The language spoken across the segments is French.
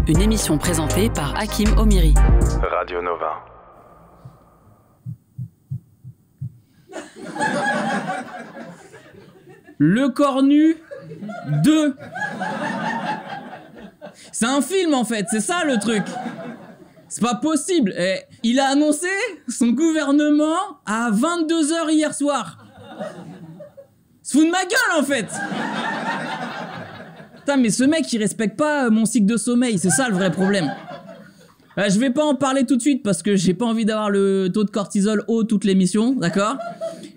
Une émission présentée par Hakim Omiri. Radio Nova. Le Cornu 2. C'est un film en fait, c'est ça le truc. C'est pas possible. Il a annoncé son gouvernement à 22h hier soir. Se fout de ma gueule en fait. Putain, mais ce mec il respecte pas mon cycle de sommeil, c'est ça le vrai problème. Je vais pas en parler tout de suite parce que j'ai pas envie d'avoir le taux de cortisol haut toute l'émission, d'accord?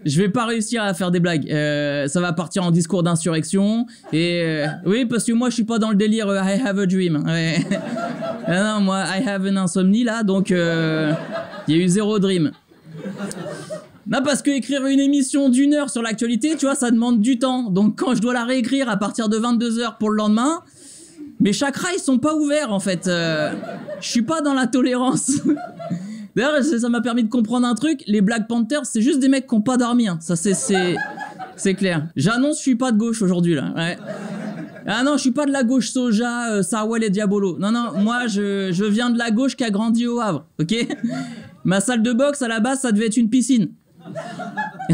Je vais pas réussir à faire des blagues. Ça va partir en discours d'insurrection. Et oui, parce que moi je suis pas dans le délire I have a dream. Ouais. Non, moi I have an insomnie là, donc il y a eu 0 dream. Non, parce que écrire une émission d'1 heure sur l'actualité, tu vois, ça demande du temps. Donc quand je dois la réécrire à partir de 22h pour le lendemain, mes chakras ils sont pas ouverts en fait. Je suis pas dans la tolérance. D'ailleurs, ça m'a permis de comprendre un truc. Les Black Panthers, c'est juste des mecs qui ont pas dormi. Hein. Ça, c'est clair. J'annonce, je suis pas de gauche aujourd'hui, là. Ouais. Ah non, je suis pas de la gauche soja, Sarwell et Diabolo. Non, non, moi, je viens de la gauche qui a grandi au Havre, ok? Ma salle de boxe, à la base, ça devait être une piscine.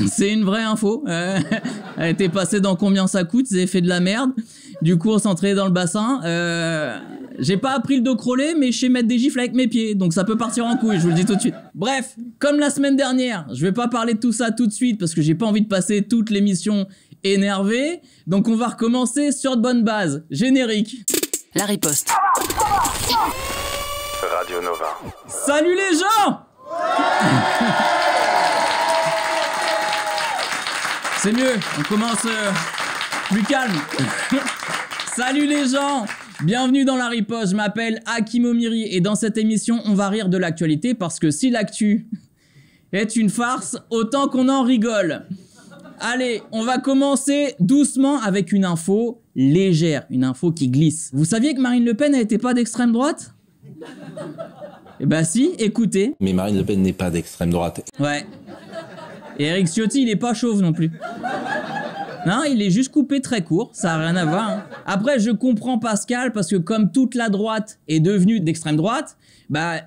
C'est une vraie info. Elle était passée dans Combien ça coûte, ils avaient fait de la merde. Du coup, on s'entraînait dans le bassin. J'ai pas appris le dos crawlé, mais je sais mettre des gifles avec mes pieds, donc ça peut partir en couille, je vous le dis tout de suite. Bref, comme la semaine dernière, je vais pas parler de tout ça tout de suite, parce que j'ai pas envie de passer toute l'émission énervé, donc on va recommencer sur de bonnes bases. Générique. La riposte. Radio Nova. Salut les gens. C'est mieux, on commence plus calme. Salut les gens, bienvenue dans la riposte, je m'appelle Hakim Omiri et dans cette émission on va rire de l'actualité parce que si l'actu est une farce, autant qu'on en rigole. Allez, on va commencer doucement avec une info légère, une info qui glisse. Vous saviez que Marine Le Pen n'était pas d'extrême droite ? Eh ben si, écoutez. Mais Marine Le Pen n'est pas d'extrême droite. Ouais. Et Eric Ciotti, il est pas chauve non plus. Non, il est juste coupé très court, ça a rien à voir. Hein. Après, je comprends Pascal, parce que comme toute la droite est devenue d'extrême droite, bah,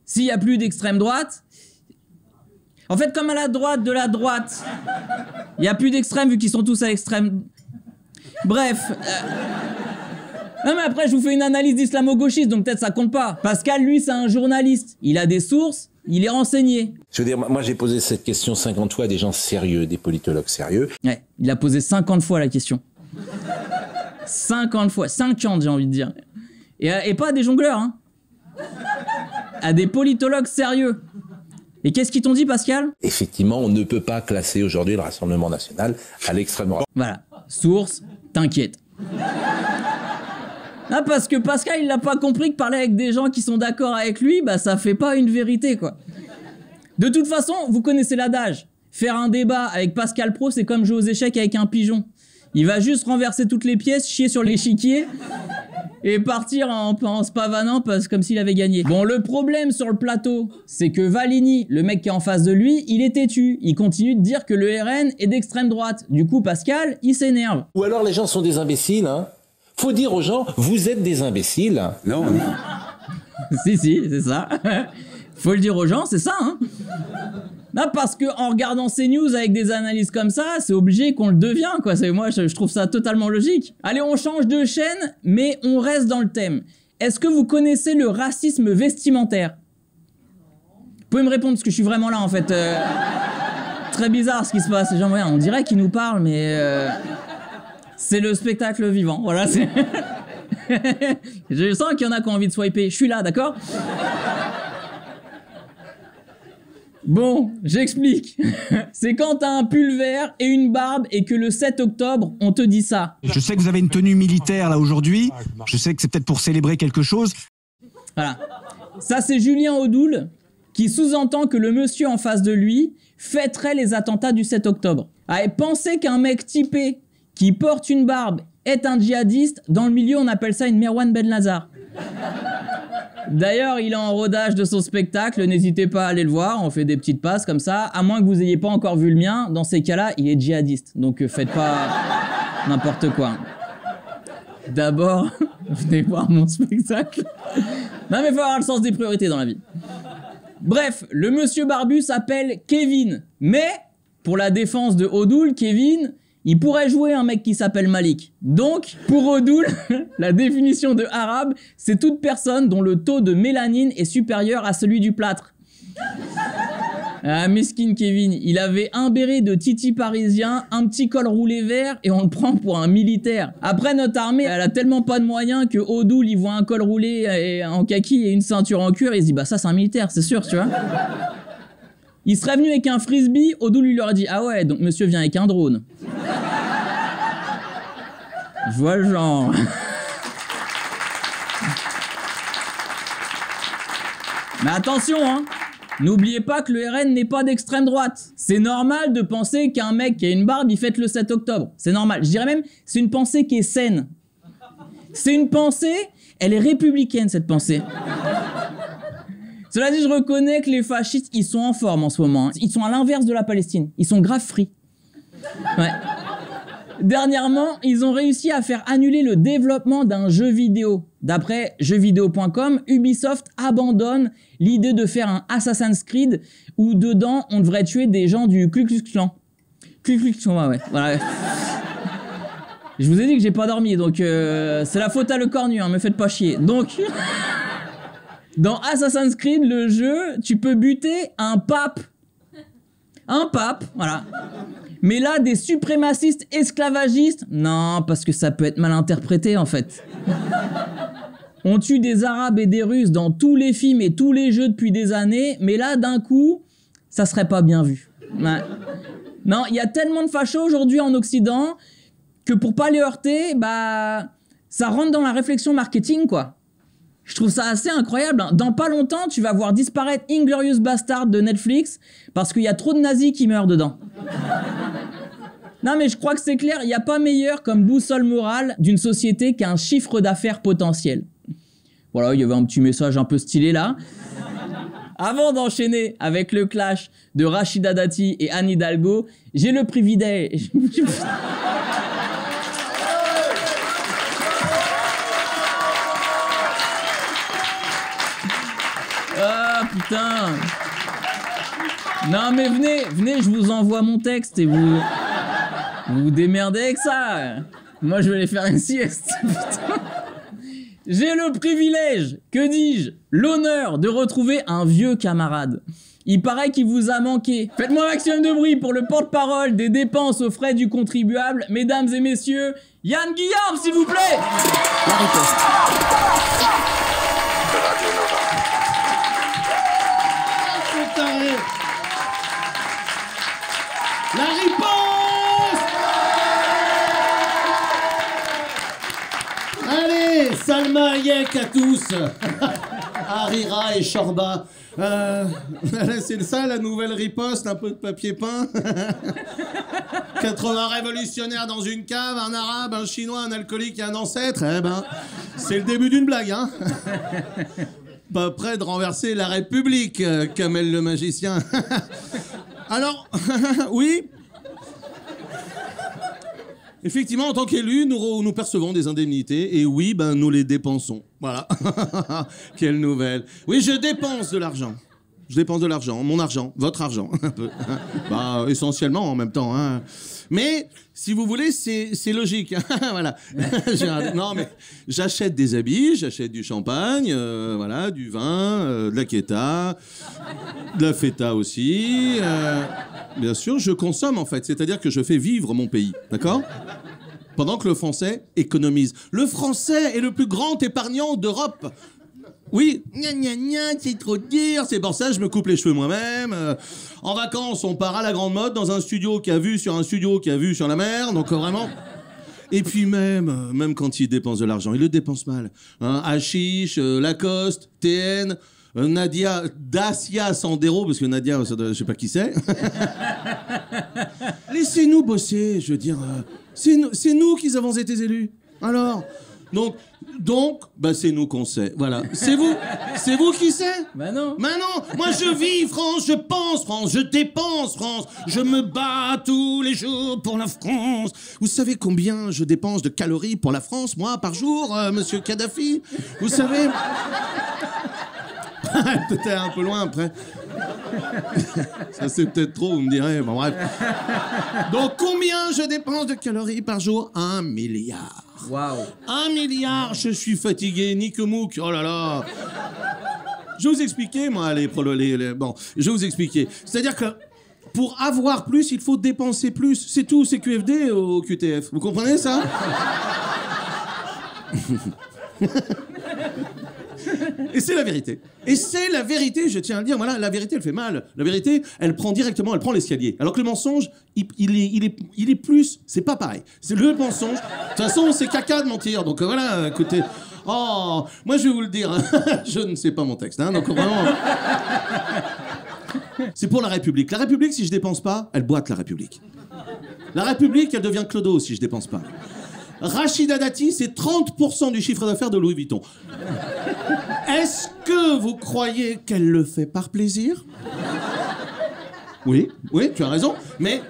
s'il y a plus d'extrême droite... En fait, comme à la droite de la droite, il y a plus d'extrême vu qu'ils sont tous à l'extrême... Bref... Non mais après, je vous fais une analyse d'islamo-gauchiste, donc peut-être ça compte pas. Pascal, lui, c'est un journaliste. Il a des sources, il est renseigné. Je veux dire, moi j'ai posé cette question 50 fois à des gens sérieux, des politologues sérieux. Ouais, il a posé 50 fois la question. 50 fois, 50 j'ai envie de dire. Et pas à des jongleurs, hein. À des politologues sérieux. Et qu'est-ce qu'ils t'ont dit, Pascal ? Effectivement, on ne peut pas classer aujourd'hui le Rassemblement National à l'extrême droite. Voilà, source, t'inquiète. Ah, parce que Pascal, il n'a pas compris que parler avec des gens qui sont d'accord avec lui, bah ça fait pas une vérité, quoi. De toute façon, vous connaissez l'adage. Faire un débat avec Pascal Pro, c'est comme jouer aux échecs avec un pigeon. Il va juste renverser toutes les pièces, chier sur l'échiquier et partir en se pavanant comme s'il avait gagné. Bon, le problème sur le plateau, c'est que Valigny, le mec qui est en face de lui, il est têtu. Il continue de dire que le RN est d'extrême droite. Du coup, Pascal, il s'énerve. Ou alors les gens sont des imbéciles, hein. Faut dire aux gens, vous êtes des imbéciles. Non. Si, c'est ça. Faut le dire aux gens, c'est ça, hein. Non, parce que en regardant ces news avec des analyses comme ça, c'est obligé qu'on le devient, quoi. Moi, je trouve ça totalement logique. Allez, on change de chaîne, mais on reste dans le thème. Est-ce que vous connaissez le racisme vestimentaire ? Vous pouvez me répondre, parce que je suis vraiment là, en fait. Très bizarre ce qui se passe. Les gens, on dirait qu'ils nous parlent, mais... C'est le spectacle vivant, voilà. Je sens qu'il y en a qui ont envie de swiper. Je suis là, d'accord ? Bon, j'explique. C'est quand t'as un pull vert et une barbe et que le 7 octobre, on te dit ça. Je sais que vous avez une tenue militaire là aujourd'hui. Je sais que c'est peut-être pour célébrer quelque chose. Voilà. Ça, c'est Julien Audoul qui sous-entend que le monsieur en face de lui fêterait les attentats du 7 octobre. Ah, et pensez qu'un mec typé qui porte une barbe est un djihadiste, dans le milieu on appelle ça une Merwan Ben Lazar. D'ailleurs, il est en rodage de son spectacle, n'hésitez pas à aller le voir, on fait des petites passes comme ça, à moins que vous ayez pas encore vu le mien, dans ces cas-là, il est djihadiste, donc faites pas n'importe quoi. D'abord, Venez voir mon spectacle. Non mais faut avoir le sens des priorités dans la vie. Bref, le monsieur barbu s'appelle Kevin. Mais, pour la défense de Odoul, Kevin, il pourrait jouer un mec qui s'appelle Malik. Donc, pour Odoul, la définition de arabe, c'est toute personne dont le taux de mélanine est supérieur à celui du plâtre. Ah, mesquine Kevin, il avait un béret de titi parisien, un petit col roulé vert et on le prend pour un militaire. Après, notre armée, elle a tellement pas de moyens que Odoul, il voit un col roulé en kaki et une ceinture en cuir et il se dit bah ça c'est un militaire, c'est sûr, tu vois. Il serait venu avec un frisbee, Odoul lui aurait dit ah ouais, donc monsieur vient avec un drone. Je vois le genre. Mais attention, hein. N'oubliez pas que le RN n'est pas d'extrême droite. C'est normal de penser qu'un mec qui a une barbe, il fête le 7 octobre. C'est normal. Je dirais même, c'est une pensée qui est saine. C'est une pensée, elle est républicaine, cette pensée. Cela dit, je reconnais que les fascistes, ils sont en forme en ce moment. Ils sont à l'inverse de la Palestine. Ils sont grave free. Ouais. Dernièrement, ils ont réussi à faire annuler le développement d'un jeu vidéo. D'après jeuxvideo.com, Ubisoft abandonne l'idée de faire un Assassin's Creed où dedans on devrait tuer des gens du Ku Klux Klan. Ku Klux Klan, ouais. Voilà. Je vous ai dit que j'ai pas dormi, donc c'est la faute à Le Cornu, hein, me faites pas chier. Donc, dans Assassin's Creed, le jeu, tu peux buter un pape. Un pape, voilà. Mais là, des suprémacistes esclavagistes, non, parce que ça peut être mal interprété, en fait. On tue des Arabes et des Russes dans tous les films et tous les jeux depuis des années, mais là, d'un coup, ça serait pas bien vu. Ouais. Non, il y a tellement de fachos aujourd'hui en Occident que pour pas les heurter, bah, ça rentre dans la réflexion marketing, quoi. Je trouve ça assez incroyable. Dans pas longtemps, tu vas voir disparaître Inglourious Bastard de Netflix parce qu'il y a trop de nazis qui meurent dedans. Non mais je crois que c'est clair, il n'y a pas meilleur comme boussole morale d'une société qu'un chiffre d'affaires potentiel. Voilà, il y avait un petit message un peu stylé là. Avant d'enchaîner avec le clash de Rachida Dati et Anne Hidalgo, j'ai le privilège... Ah putain. Non mais venez, je vous envoie mon texte et vous vous démerdez avec ça. Moi je vais aller faire une sieste. Putain. J'ai le privilège, que dis-je, l'honneur de retrouver un vieux camarade. Il paraît qu'il vous a manqué. Faites-moi un maximum de bruit pour le porte-parole des dépenses aux frais du contribuable, mesdames et messieurs, Yann Guillaume s'il vous plaît. La riposte. Radio Nova. La riposte. Allez, Salma Hayek à tous. Harira et Chorba. C'est ça la nouvelle riposte, un peu de papier peint. 80 révolutionnaires dans une cave, un arabe, un chinois, un alcoolique et un ancêtre. Eh ben, c'est le début d'une blague, hein. Pas près de renverser la République, Kamel le magicien. Alors, oui. Effectivement, en tant qu'élus, nous percevons des indemnités et oui, ben nous les dépensons. Voilà. Quelle nouvelle. Oui, je dépense de l'argent. Je dépense de l'argent, mon argent, votre argent, un peu. Bah, essentiellement en même temps. Hein. Mais, si vous voulez, c'est logique. Voilà. Non, mais j'achète des habits, j'achète du champagne, voilà, du vin, de la queta, de la feta aussi. Bien sûr, je consomme en fait, c'est-à-dire que je fais vivre mon pays, d'accord ? Pendant que le français économise. Le français est le plus grand épargnant d'Europe. Oui, gna gna gna, c'est trop dur, c'est pour ça que je me coupe les cheveux moi-même. En vacances, on part à la grande mode dans un studio qui a vue sur un studio qui a vue sur la mer, donc vraiment... Et puis même quand il dépense de l'argent, il le dépense mal. Hein, Hachiche, Lacoste, TN, Nadia, Dacia Sandero, parce que Nadia, je sais pas qui c'est. Laissez-nous bosser, je veux dire. C'est nous qui avons été élus. Alors, Donc, bah c'est nous qu'on sait. Voilà. C'est vous qui sait? Bah non. Mais non, moi je vis France, je pense France, je dépense France, je me bats tous les jours pour la France. Vous savez combien je dépense de calories pour la France, moi, par jour, monsieur Kadhafi? Vous savez? Peut-être un peu loin après. Ça c'est peut-être trop, vous me direz. Bon bref. Donc combien je dépense de calories par jour? 1 milliard. Waouh. 1 milliard, je suis fatigué, nique mouque, oh là là. Je vais vous expliquer, moi, bon, je vais vous expliquer. C'est-à-dire que pour avoir plus, il faut dépenser plus. C'est tout, c'est QFD au QTF. Vous comprenez ça? Et c'est la vérité. Et c'est la vérité, je tiens à le dire. Voilà, la vérité, elle fait mal. La vérité, elle prend l'escalier. Alors que le mensonge, il est plus... C'est pas pareil. C'est le mensonge. De toute façon, c'est caca de mentir. Donc voilà, écoutez... Oh, moi je vais vous le dire. Hein. Je ne sais pas mon texte. Hein, donc vraiment... C'est pour la République. La République, si je dépense pas, elle boite la République. La République, elle devient clodo si je dépense pas. Rachida Dati, c'est 30% du chiffre d'affaires de Louis Vuitton. Est-ce que vous croyez qu'elle le fait par plaisir? Oui, tu as raison. Mais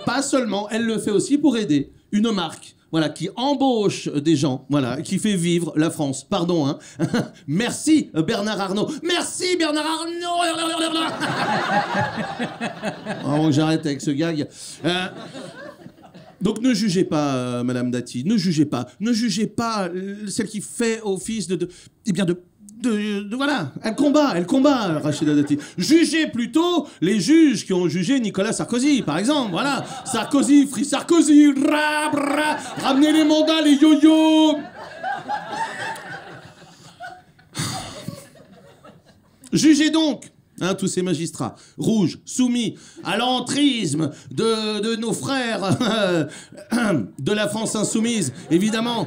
pas seulement, elle le fait aussi pour aider une marque. Voilà, qui embauche des gens, voilà, qui fait vivre la France. Pardon, hein. Merci Bernard Arnault. Merci Bernard Arnault. Oh, j'arrête avec ce gag. Donc ne jugez pas, Madame Dati, ne jugez pas celle qui fait office voilà, elle combat, Rachida Dati. Jugez plutôt les juges qui ont jugé Nicolas Sarkozy, par exemple, voilà. Sarkozy, Free Sarkozy, ramenez les mandats, les yo-yo. Jugez donc, hein, tous ces magistrats, rouges, soumis à l'entrisme de nos frères de la France insoumise, évidemment.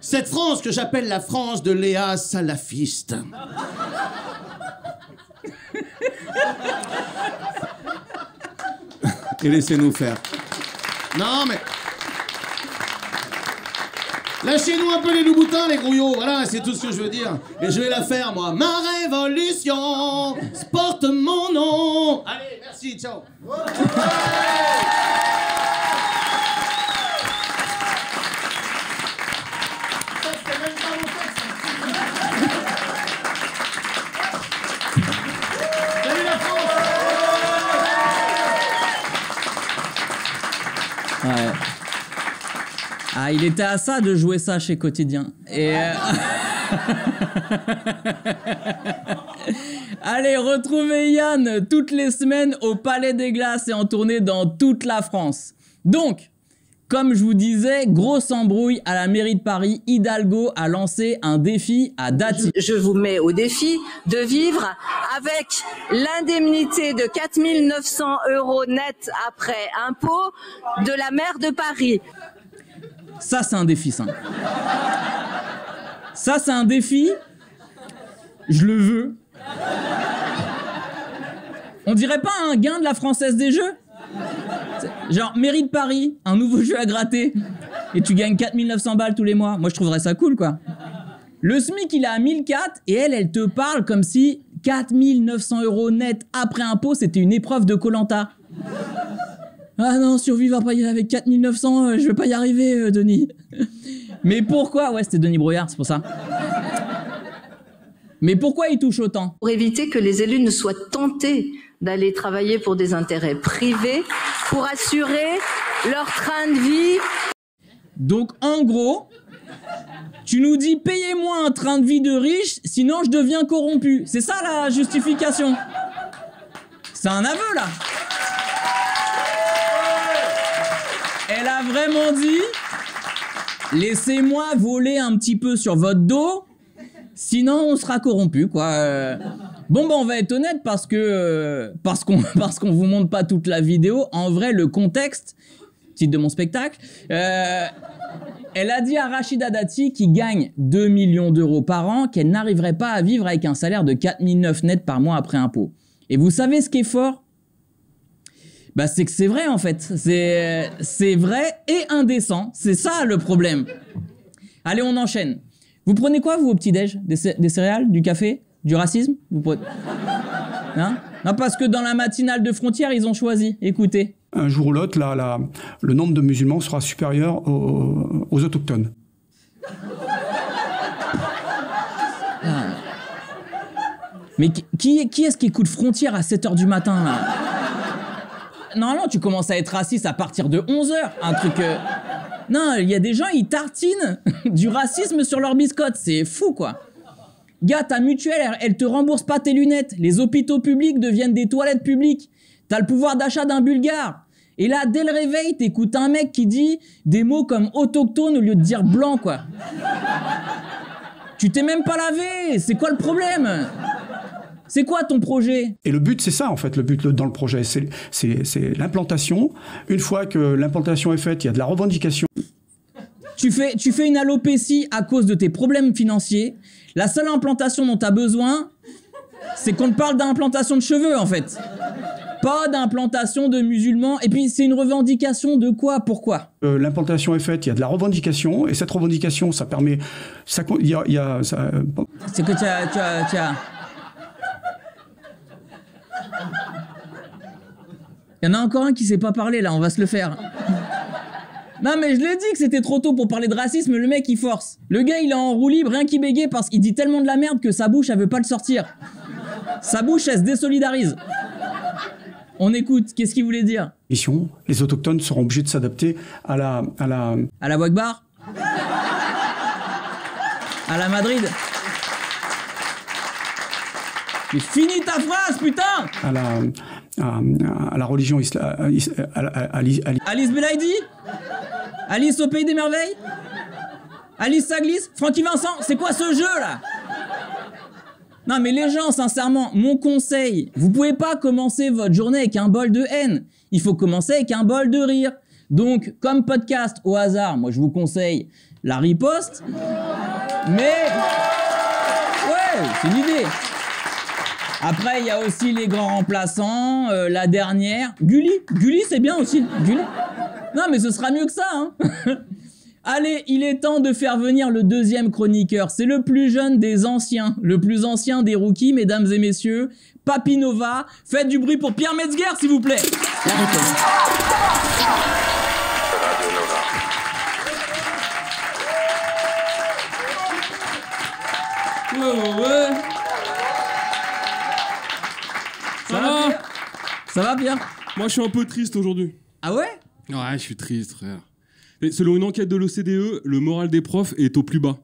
Cette France que j'appelle la France de Léa salafiste. Et laissez-nous faire. Non, mais... Lâchez-nous un peu les loups-boutins, les grouillots, voilà, c'est tout ce que je veux dire. Et je vais la faire, moi. Ma révolution porte mon nom. Allez, merci, ciao. Ouais. Ah, il était à ça de jouer ça chez Quotidien. Et allez, retrouvez Yann toutes les semaines au Palais des Glaces et en tournée dans toute la France. Donc, comme je vous disais, grosse embrouille à la mairie de Paris. Hidalgo a lancé un défi à Dati. Je vous mets au défi de vivre avec l'indemnité de 4 900 € net après impôt de la maire de Paris. Ça, c'est un défi, ça. Ça, c'est un défi. Je le veux. On dirait pas un gain de la Française des Jeux? Genre, mairie de Paris, un nouveau jeu à gratter, et tu gagnes 4 900 balles tous les mois. Moi, je trouverais ça cool, quoi. Le SMIC, il est à 1004, et elle te parle comme si 4 900 € net après impôt, c'était une épreuve de Koh-Lanta. Ah non, survivre avec 4 900, je vais pas y arriver, Denis. Mais pourquoi? Ouais, c'était Denis Brouillard, c'est pour ça. Mais pourquoi il touche autant? Pour éviter que les élus ne soient tentés d'aller travailler pour des intérêts privés, pour assurer leur train de vie. Donc en gros, tu nous dis payez-moi un train de vie de riche, sinon je deviens corrompu. C'est ça la justification. C'est un aveu là. Elle a vraiment dit laissez-moi voler un petit peu sur votre dos, sinon on sera corrompu quoi. Bon bah on va être honnête parce qu'on vous montre pas toute la vidéo. En vrai le contexte, titre de mon spectacle, elle a dit à Rachida Dati qui gagne 2 millions d'euros par an qu'elle n'arriverait pas à vivre avec un salaire de 4 900 net par mois après impôt. Et vous savez ce qui est fort? Bah c'est que c'est vrai en fait. C'est vrai et indécent. C'est ça le problème. Allez, on enchaîne. Vous prenez quoi, vous, au petit-déj? Des céréales? Du café? Du racisme? Vous prenez... Hein? Non, parce que dans la matinale de Frontières, ils ont choisi. Écoutez. Un jour ou l'autre, le nombre de musulmans sera supérieur aux autochtones. Mais qui est-ce qui écoute Frontières à 7h du matin, là? Non, tu commences à être raciste à partir de 11h. Un truc... Non, il y a des gens, ils tartinent du racisme sur leur biscotte. C'est fou, quoi. Gars, ta mutuelle, elle te rembourse pas tes lunettes. Les hôpitaux publics deviennent des toilettes publiques. T'as le pouvoir d'achat d'un Bulgare. Et là, dès le réveil, t'écoutes un mec qui dit des mots comme autochtone au lieu de dire blanc, quoi. Tu t'es même pas lavé. C'est quoi le problème? C'est quoi ton projet? Et le but, c'est ça, en fait, le but dans le projet. C'est l'implantation. Une fois que l'implantation est faite, il y a de la revendication. Tu fais une alopécie à cause de tes problèmes financiers. La seule implantation dont tu as besoin, c'est qu'on te parle d'implantation de cheveux, en fait. Pas d'implantation de musulmans. Et puis, c'est une revendication de quoi? Pourquoi? L'implantation est faite, il y a de la revendication. Et cette revendication, ça permet... C'est que tu as... Il y en a encore un qui sait pas parler, là. On va se le faire. Non, mais je l'ai dit que c'était trop tôt pour parler de racisme, le mec il force. Le gars il est en roue libre, rien qu'il bégaye parce qu'il dit tellement de la merde que sa bouche elle veut pas le sortir. Sa bouche elle se désolidarise. On écoute, qu'est-ce qu'il voulait dire? Les autochtones seront obligés de s'adapter à la... À la Wagbar? À la Madrid? Mais finis ta phrase, putain! À la religion islamique. Alice Belaïdi? Alice au pays des merveilles? Alice ça glisse? Francky Vincent? C'est quoi ce jeu là? Non mais les gens, sincèrement, mon conseil, vous pouvez pas commencer votre journée avec un bol de haine. Il faut commencer avec un bol de rire. Donc, comme podcast au hasard, moi je vous conseille la riposte. Mais... ouais, c'est une idée. Après, il y a aussi les grands remplaçants, la dernière. Gulli c'est bien aussi. Gulli. Non, mais ce sera mieux que ça, hein. Allez, il est temps de faire venir le deuxième chroniqueur. C'est le plus jeune des anciens, le plus ancien des rookies, mesdames et messieurs. Papy Nova. Faites du bruit pour Pierre Metzger, s'il vous plaît. La riposte. Radio Nova. Ouais. Ça va? Ça va, Pierre? Moi, je suis un peu triste aujourd'hui. Ah ouais? Ouais, je suis triste, frère. Et selon une enquête de l'OCDE, le moral des profs est au plus bas.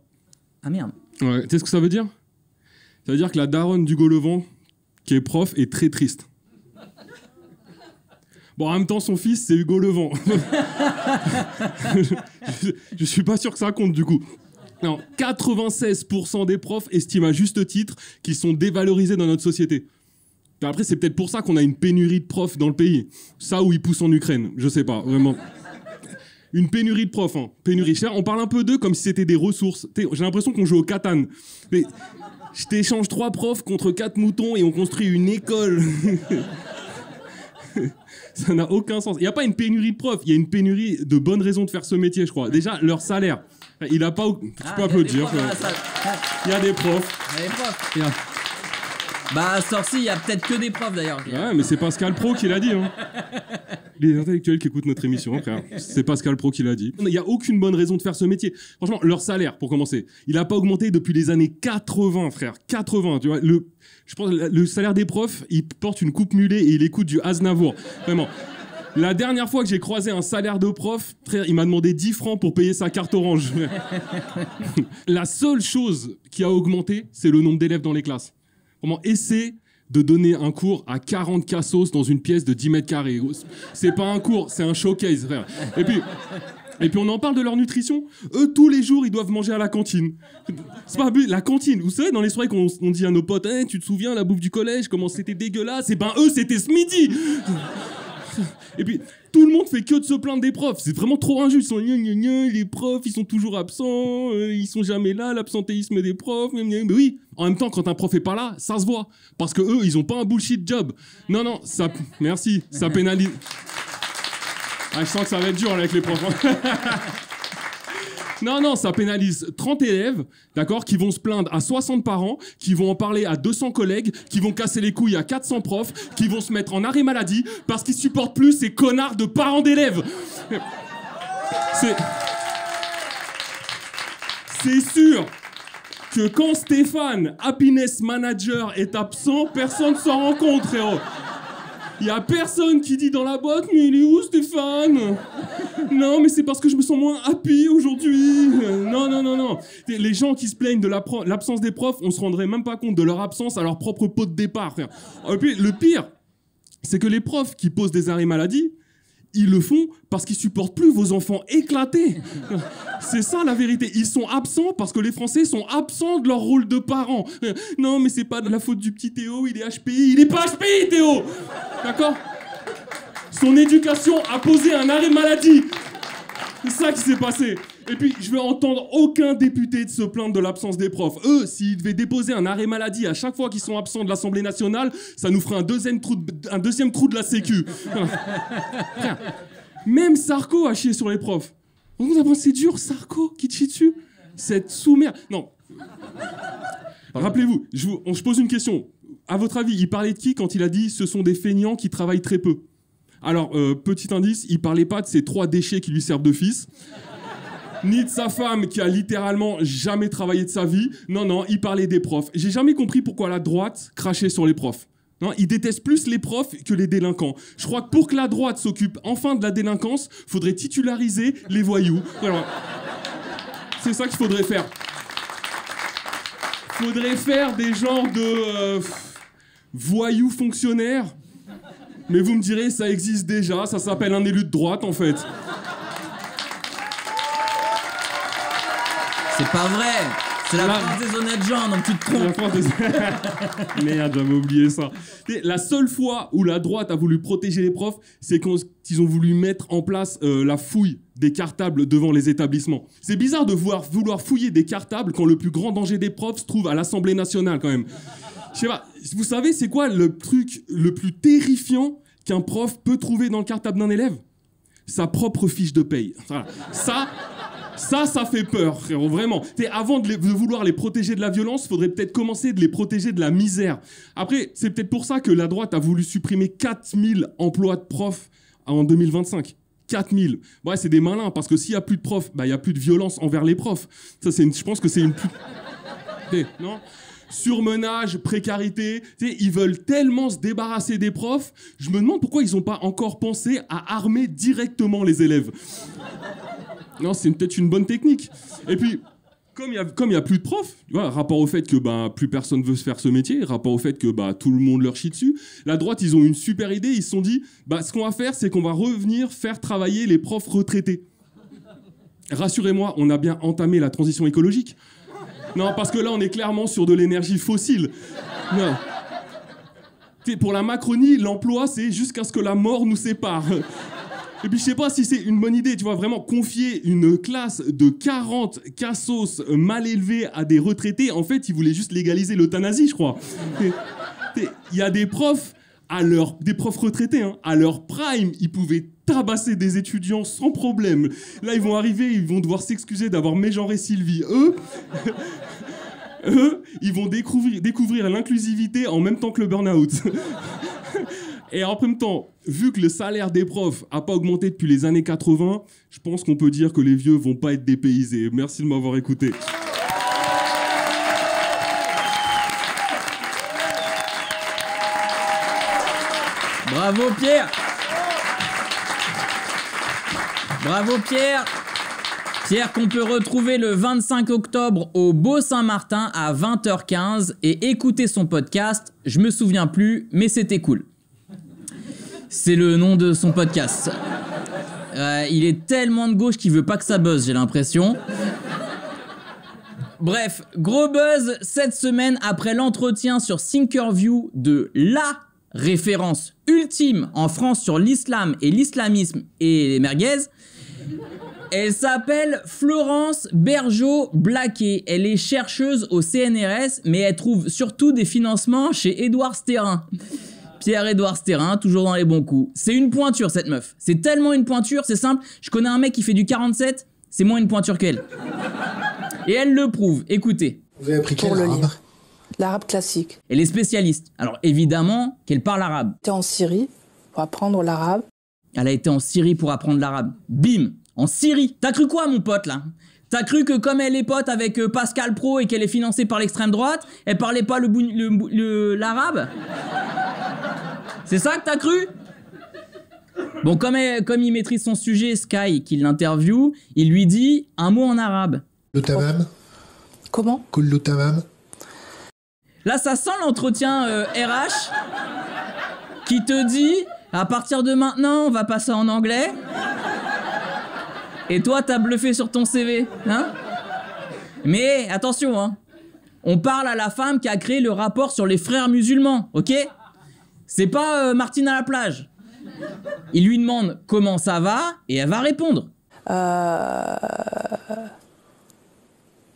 Ah merde. Ouais, tu sais ce que ça veut dire? Ça veut dire que la daronne d'Hugo Levent, qui est prof, est très triste. Bon, en même temps, son fils, c'est Hugo Levent. je suis pas sûr que ça compte, du coup. Non, 96% des profs estiment à juste titre qu'ils sont dévalorisés dans notre société. Après, c'est peut-être pour ça qu'on a une pénurie de profs dans le pays. Ça ou ils poussent en Ukraine, je sais pas, vraiment. Une pénurie de profs, hein. Pénurie chère. On parle un peu d'eux comme si c'était des ressources. J'ai l'impression qu'on joue au Catan. Mais je t'échange 3 profs contre 4 moutons et on construit une école. Ça n'a aucun sens. Il n'y a pas une pénurie de profs, il y a une pénurie de bonnes raisons de faire ce métier, je crois. Déjà, leur salaire. Il a pas... Je peux applaudir. Il y a des profs. Il y a des profs. Bah, à Sorcy, il y a peut-être que des profs d'ailleurs. Ouais, mais c'est Pascal Pro qui l'a dit. Hein. Les intellectuels qui écoutent notre émission, frère. C'est Pascal Pro qui l'a dit. Il n'y a aucune bonne raison de faire ce métier. Franchement, leur salaire, pour commencer, il n'a pas augmenté depuis les années 80, frère. 80, tu vois. Je pense le salaire des profs, il porte une coupe mulet et il écoute du Aznavour. Vraiment. La dernière fois que j'ai croisé un salaire de prof, frère, il m'a demandé 10 francs pour payer sa carte orange. La seule chose qui a augmenté, c'est le nombre d'élèves dans les classes. Vraiment, essaie de donner un cours à 40 cassos dans une pièce de 10 mètres carrés. C'est pas un cours, c'est un showcase, frère. Et puis on en parle de leur nutrition. Eux, tous les jours, ils doivent manger à la cantine. C'est pas la cantine. Vous savez, dans les soirées qu'on dit à nos potes, hey, tu te souviens, la bouffe du collège, comment c'était dégueulasse? Et ben eux, c'était ce midi. Et puis, tout le monde fait que de se plaindre des profs. C'est vraiment trop injuste. Ils sont les profs, ils sont toujours absents, ils sont jamais là, l'absentéisme des profs. Mais oui, en même temps, quand un prof est pas là, ça se voit. Parce que eux, ils ont pas un bullshit job. Non, ça... Merci, ça pénalise... Ah, je sens que ça va être dur avec les profs. Non, ça pénalise 30 élèves, d'accord, qui vont se plaindre à 60 parents, qui vont en parler à 200 collègues, qui vont casser les couilles à 400 profs, qui vont se mettre en arrêt maladie parce qu'ils supportent plus ces connards de parents d'élèves. C'est sûr que quand Stéphane, happiness manager, est absent, personne ne s'en rend compte, frérot. Il y a personne qui dit dans la boîte « Mais il est où, Stéphane ?» Non, mais c'est parce que je me sens moins happy aujourd'hui. Non. Les gens qui se plaignent de l'absence des profs, on se rendrait même pas compte de leur absence à leur propre pot de départ, frère. Et puis, le pire, c'est que les profs qui posent des arrêts maladie, ils le font parce qu'ils supportent plus vos enfants éclatés. C'est ça la vérité. Ils sont absents parce que les Français sont absents de leur rôle de parents. Non, mais c'est pas de la faute du petit Théo, il est HPI. Il est pas HPI, Théo. D'accord ? Son éducation a posé un arrêt maladie. C'est ça qui s'est passé. Et puis, je veux entendre aucun député de se plaindre de l'absence des profs. Eux, s'ils devaient déposer un arrêt maladie à chaque fois qu'ils sont absents de l'Assemblée nationale, ça nous ferait un deuxième trou de la Sécu. Même Sarko a chié sur les profs. C'est dur, Sarko, qui te chie dessus. Cette sous-merde. Non. Rappelez-vous, je pose une question. À votre avis, il parlait de qui quand il a dit « ce sont des feignants qui travaillent très peu » ? Alors, petit indice, il parlait pas de ces 3 déchets qui lui servent de fils, ni de sa femme qui a littéralement jamais travaillé de sa vie. Non, il parlait des profs. J'ai jamais compris pourquoi la droite crachait sur les profs. Non, ils détestent plus les profs que les délinquants. Je crois que pour que la droite s'occupe enfin de la délinquance, faudrait titulariser les voyous. Voilà. C'est ça qu'il faudrait faire. Faudrait faire des genres de voyous fonctionnaires. Mais vous me direz, ça existe déjà, ça s'appelle un élu de droite en fait. C'est pas vrai. C'est la France des honnêtes gens, donc tu te trompes. Merde, j'avais oublié ça. La seule fois où la droite a voulu protéger les profs, c'est quand ils ont voulu mettre en place la fouille des cartables devant les établissements. C'est bizarre de vouloir fouiller des cartables quand le plus grand danger des profs se trouve à l'Assemblée nationale quand même. Je sais pas, vous savez c'est quoi le truc le plus terrifiant qu'un prof peut trouver dans le cartable d'un élève ? Sa propre fiche de paye. Voilà. Ça fait peur, frérot, vraiment. Avant de vouloir les protéger de la violence, faudrait peut-être commencer de les protéger de la misère. Après, c'est peut-être pour ça que la droite a voulu supprimer 4000 emplois de profs en 2025. 4000. Ouais, c'est des malins, parce que s'il n'y a plus de profs, il n'y a plus de violence envers les profs. Ça, je pense que c'est une... Non ? Surmenage, précarité, ils veulent tellement se débarrasser des profs, je me demande pourquoi ils n'ont pas encore pensé à armer directement les élèves. Non, c'est peut-être une bonne technique. Et puis, comme il y a plus de profs, tu vois, rapport au fait que plus personne veut se faire ce métier, rapport au fait que tout le monde leur chie dessus, la droite, ils ont une super idée, ils se sont dit, ce qu'on va faire, c'est qu'on va revenir faire travailler les profs retraités. Rassurez-moi, on a bien entamé la transition écologique. Non, parce que là, on est clairement sur de l'énergie fossile. Non. Pour la Macronie, l'emploi, c'est jusqu'à ce que la mort nous sépare. Et puis, je sais pas si c'est une bonne idée, tu vois, vraiment confier une classe de 40 cassos mal élevés à des retraités. En fait, ils voulaient juste légaliser l'euthanasie, je crois. Il y a des profs, des profs retraités, à leur prime, ils pouvaient tabasser des étudiants sans problème. Là, ils vont arriver, ils vont devoir s'excuser d'avoir mégenré Sylvie. Eux, ils vont découvrir l'inclusivité en même temps que le burn-out. Et en même temps, vu que le salaire des profs n'a pas augmenté depuis les années 80, je pense qu'on peut dire que les vieux vont pas être dépaysés. Merci de m'avoir écouté. Bravo Pierre. Bravo Pierre. Pierre qu'on peut retrouver le 25 octobre au Beau-Saint-Martin à 20h15 et écouter son podcast. Je me souviens plus, mais c'était cool. C'est le nom de son podcast. Il est tellement de gauche qu'il veut pas que ça buzz, j'ai l'impression. Bref, gros buzz cette semaine après l'entretien sur Thinkerview de la référence ultime en France sur l'islam et l'islamisme et les merguez. Elle s'appelle Florence Bergeau-Blaquet. Elle est chercheuse au CNRS, mais elle trouve surtout des financements chez Édouard Sterrin. Pierre-Édouard Sterrin, toujours dans les bons coups. C'est une pointure, cette meuf. C'est tellement une pointure, c'est simple. Je connais un mec qui fait du 47, c'est moins une pointure qu'elle. Et elle le prouve, écoutez. Vous avez appris quel arabe? L'arabe classique. Elle est spécialiste. Alors évidemment qu'elle parle arabe. J'étais en Syrie pour apprendre l'arabe. Elle a été en Syrie pour apprendre l'arabe. Bim, en Syrie. T'as cru quoi, mon pote, là? T'as cru que comme elle est pote avec Pascal Pro et qu'elle est financée par l'extrême droite, elle parlait pas l'arabe? C'est ça que t'as cru? Bon, comme il maîtrise son sujet, Sky, qui l'interview, il lui dit un mot en arabe. Le tamam. Comment? Kullu tamam. Là, ça sent l'entretien RH qui te dit, à partir de maintenant, on va passer en anglais. Et toi, t'as bluffé sur ton CV, hein? Mais attention, hein. On parle à la femme qui a créé le rapport sur les frères musulmans, ok? C'est pas Martine à la plage. Il lui demande comment ça va et elle va répondre.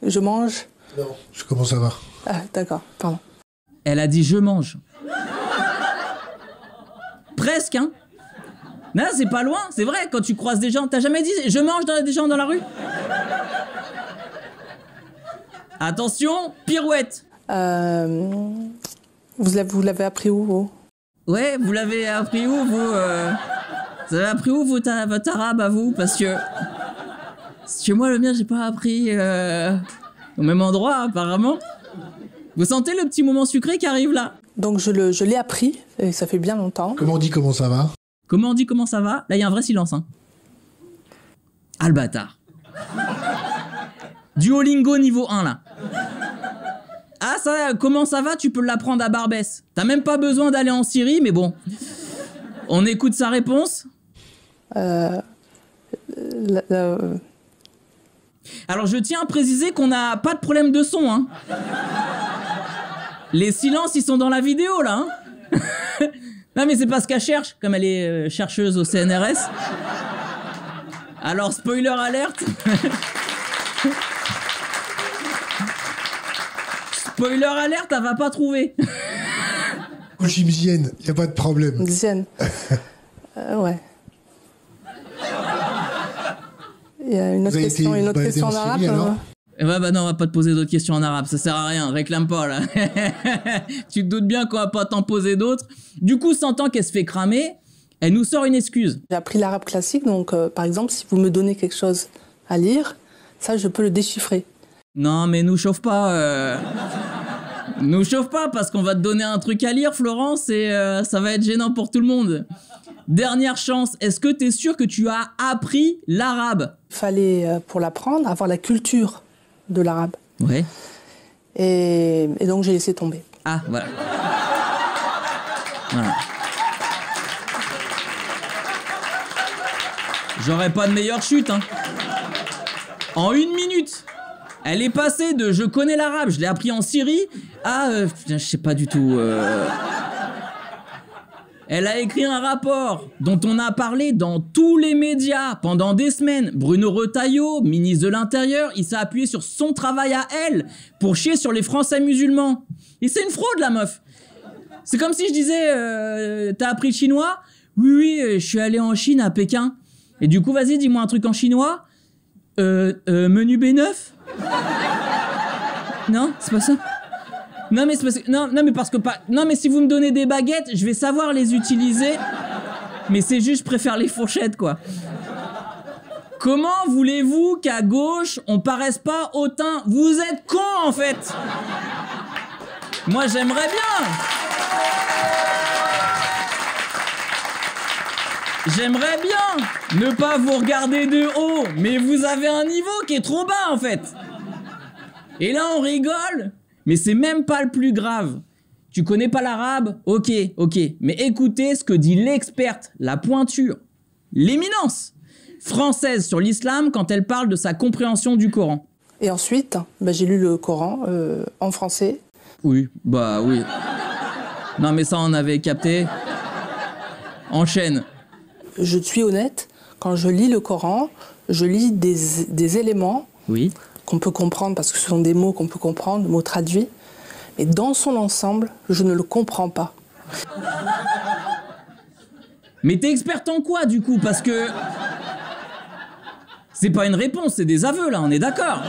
Je mange. Non, comment ça va? Ah, d'accord, pardon. Elle a dit je mange. Presque, hein? Non, c'est pas loin, c'est vrai, quand tu croises des gens, t'as jamais dit je mange des gens dans la rue? Attention, pirouette. Vous l'avez appris où, vous? Ouais, vous l'avez appris où, vous Vous avez appris où votre arabe à vous? Parce que moi, le mien, j'ai pas appris au même endroit, apparemment. Vous sentez le petit moment sucré qui arrive là? Donc je l'ai appris, et ça fait bien longtemps. Comment on dit comment ça va? Comment on dit comment ça va? Là, il y a un vrai silence, hein. Ah, le bâtard. Duolingo niveau 1, là. Ah, ça, comment ça va? Tu peux l'apprendre à Barbès. T'as même pas besoin d'aller en Syrie, mais bon. On écoute sa réponse. Alors, je tiens à préciser qu'on n'a pas de problème de son, hein. Les silences, ils sont dans la vidéo, là, hein. Non, mais c'est parce qu'elle cherche, comme elle est chercheuse au CNRS. Alors, spoiler alerte. Spoiler alerte, elle va pas trouver. Jimzienne, y a pas de problème. Zen. Ouais. Il y a une autre question en arabe. Ouais, bah non, on va pas te poser d'autres questions en arabe, ça sert à rien, réclame pas là. Tu te doutes bien qu'on va pas t'en poser d'autres. Du coup, sentant qu'elle se fait cramer, elle nous sort une excuse. J'ai appris l'arabe classique, donc par exemple, si vous me donnez quelque chose à lire, ça je peux le déchiffrer. Non, mais nous chauffe pas. Nous chauffe pas parce qu'on va te donner un truc à lire, Florence, et ça va être gênant pour tout le monde. Dernière chance, est-ce que t'es sûr que tu as appris l'arabe? Il fallait, pour l'apprendre, avoir la culture de l'arabe. Ouais. Et donc j'ai laissé tomber. Ah, voilà. Voilà. J'aurais pas de meilleure chute, hein. En 1 minute, elle est passée de je connais l'arabe, je l'ai appris en Syrie, à je sais pas du tout. Elle a écrit un rapport dont on a parlé dans tous les médias pendant des semaines. Bruno Retailleau, ministre de l'Intérieur, il s'est appuyé sur son travail à elle pour chier sur les Français musulmans. Et c'est une fraude, la meuf. C'est comme si je disais, t'as appris le chinois? Oui, je suis allé en Chine, à Pékin. Et du coup, vas-y, dis-moi un truc en chinois. Menu B9? Non, c'est pas ça. Non mais c'est parce que non mais parce que pas non mais si vous me donnez des baguettes, je vais savoir les utiliser. Mais c'est juste je préfère les fourchettes quoi. Comment voulez-vous qu'à gauche on paraisse pas hautain? Vous êtes cons en fait. Moi j'aimerais bien. J'aimerais bien ne pas vous regarder de haut, mais vous avez un niveau qui est trop bas en fait. Et là on rigole. Mais c'est même pas le plus grave. Tu connais pas l'arabe? Ok. Mais écoutez ce que dit l'experte, la pointure, l'éminence française sur l'islam quand elle parle de sa compréhension du Coran. Et ensuite, j'ai lu le Coran en français. Oui, bah oui. Non mais ça on avait capté. Enchaîne. Je suis honnête, quand je lis le Coran, je lis des éléments. Oui. Qu'on peut comprendre, parce que ce sont des mots qu'on peut comprendre, des mots traduits, mais dans son ensemble, je ne le comprends pas. Mais t'es experte en quoi, du coup? Parce que C'est pas une réponse, c'est des aveux, là, on est d'accord.